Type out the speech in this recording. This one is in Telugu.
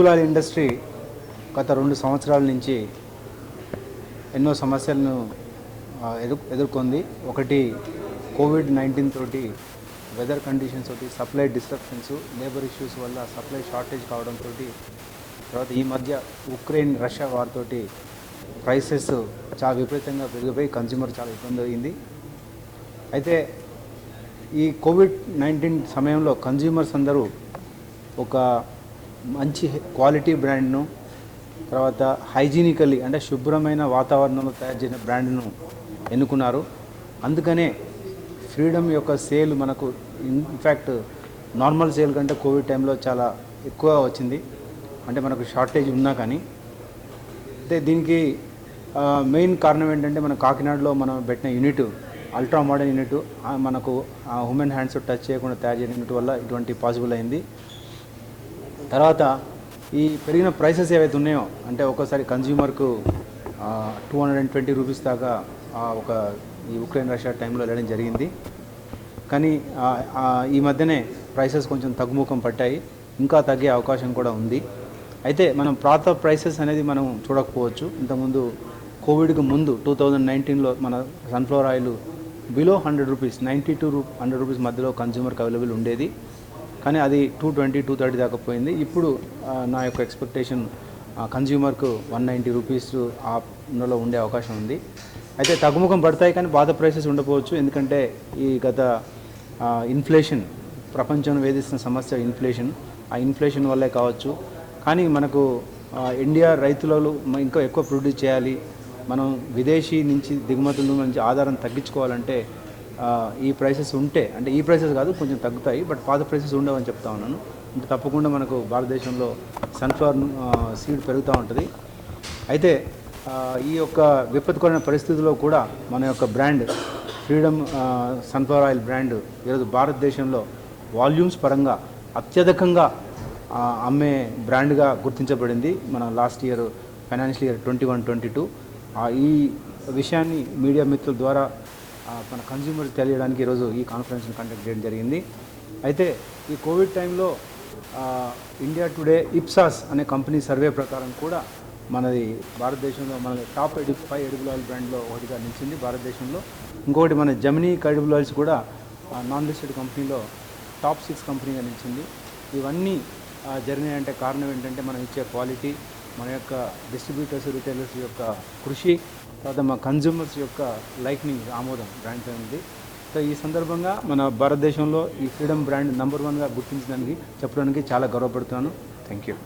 ఎడిబుల్ ఆయిల్ ఇండస్ట్రీ గత 2 సంవత్సరాల నుంచి ఎన్నో సమస్యలను ఎదుర్కొంది. ఒకటి కోవిడ్-19 తోటి, వెదర్ కండిషన్స్ తోటి, సప్లై డిస్ట్రప్షన్స్, లేబర్ ఇష్యూస్ వల్ల సప్లై షార్టేజ్ కావడంతో, తర్వాత ఈ మధ్య ఉక్రెయిన్ రష్యా వార్ తోటి ప్రైసెస్ చాలా విపరీతంగా పెరిగిపోయి కన్జ్యూమర్ చాలా ఇబ్బంది అయింది. అయితే ఈ కోవిడ్-19 సమయంలో కన్జ్యూమర్స్ అందరూ ఒక మంచి క్వాలిటీ బ్రాండ్ను, తర్వాత హైజీనికల్లీ అంటే శుభ్రమైన వాతావరణంలో తయారు చేసిన బ్రాండ్ను ఎన్నుకున్నారు. అందుకనే ఫ్రీడమ్ యొక్క సేల్ మనకు ఇన్ఫ్యాక్ట్ నార్మల్ సేల్ కంటే కోవిడ్ టైంలో చాలా ఎక్కువ వచ్చింది. అంటే మనకు షార్టేజ్ ఉన్నా కానీ. అయితే దీనికి మెయిన్ కారణం ఏంటంటే మన కాకినాడలో మనం పెట్టిన యూనిట్ అల్ట్రా మోడర్న్ యూనిట్, మనకు హ్యూమన్ హ్యాండ్స్ టచ్ చేయకుండా తయారు చేసిన యూనిట్ వల్ల ఇటువంటి పాసిబుల్ అయింది. తర్వాత ఈ పెరిగిన ప్రైసెస్ ఏవైతే ఉన్నాయో, అంటే ఒక్కోసారి కన్జ్యూమర్కు 220 రూపీస్ దాకా ఒక ఈ ఉక్రెయిన్ రష్యా టైంలో వెళ్ళడం జరిగింది. కానీ ఈ మధ్యనే ప్రైసెస్ కొంచెం తగ్గుముఖం పట్టాయి, ఇంకా తగ్గే అవకాశం కూడా ఉంది. అయితే మనం పాత ప్రైసెస్ అనేది మనం చూడకపోవచ్చు. ఇంతకుముందు కోవిడ్కి ముందు 2019లో మన sunflower oil below 100 rupees, 90 to 100 rupees మధ్యలో కన్జ్యూమర్కి అవైలబుల్ ఉండేది. కానీ అది 220, 230 దాకా పోయింది. ఇప్పుడు నా యొక్క ఎక్స్పెక్టేషన్ కన్జ్యూమర్కు 190 రూపీస్ ఆలో ఉండే అవకాశం ఉంది. అయితే తగ్గుముఖం పడతాయి కానీ పాత ప్రైసెస్ ఉండకపోవచ్చు. ఎందుకంటే ఈ గత ఇన్ఫ్లేషన్, ప్రపంచం వేధిస్తున్న సమస్య ఇన్ఫ్లేషన్, ఆ ఇన్ఫ్లేషన్ వల్లే కావచ్చు. కానీ మనకు ఇండియా రైతులలో ఇంకా ఎక్కువ ప్రొడ్యూస్ చేయాలి, మనం విదేశీ నుంచి దిగుమతుల నుంచి ఆధారం తగ్గించుకోవాలంటే ఈ ప్రైసెస్ ఉంటే, అంటే ఈ ప్రైసెస్ కాదు కొంచెం తగ్గుతాయి, బట్ పాత ప్రైసెస్ ఉండవని చెప్తా ఉన్నాను. అంటే తప్పకుండా మనకు భారతదేశంలో సన్ఫ్లవర్ సీడ్ పెరుగుతూ ఉంటుంది. అయితే ఈ యొక్క విపత్కరమైన పరిస్థితుల్లో కూడా మన యొక్క brand freedom sunflower oil brand ఈరోజు భారతదేశంలో వాల్యూమ్స్ పరంగా అత్యధికంగా అమ్మే బ్రాండ్గా గుర్తించబడింది మన లాస్ట్ ఇయర్ ఫైనాన్షియల్ ఇయర్ 21-22. ఈ విషయాన్ని మీడియా మిత్రుల ద్వారా మన కన్జ్యూమర్ తెలియడానికి ఈరోజు ఈ కాన్ఫరెన్స్ని కండక్ట్ చేయడం జరిగింది. అయితే ఈ కోవిడ్ టైంలో ఇండియా టుడే ఇప్సాస్ అనే కంపెనీ సర్వే ప్రకారం కూడా మనది భారతదేశంలో మన టాప్ 5 ఎడిబుల్ ఆయిల్ బ్రాండ్లో ఒకటిగా నిలిచింది భారతదేశంలో. ఇంకొకటి మన జెమినీ ఎడిబుల్ ఆయిల్స్ కూడా నాన్ లిస్టెడ్ కంపెనీలో టాప్ 6 కంపెనీగా నిలిచింది. ఇవన్నీ జరిగినాయంటే కారణం ఏంటంటే మనం ఇచ్చే క్వాలిటీ, మన యొక్క డిస్ట్రిబ్యూటర్స్, రిటైలర్స్ యొక్క కృషి, తర్వాత మా కన్జ్యూమర్స్ యొక్క లైక్నింగ్, ఆమోదం బ్రాండ్పై ఉంది. సో ఈ సందర్భంగా మన భారతదేశంలో ఈ ఫ్రీడమ్ బ్రాండ్ నంబర్ 1గా గుర్తించడానికి చెప్పడానికి చాలా గర్వపడుతున్నాను. Thank you.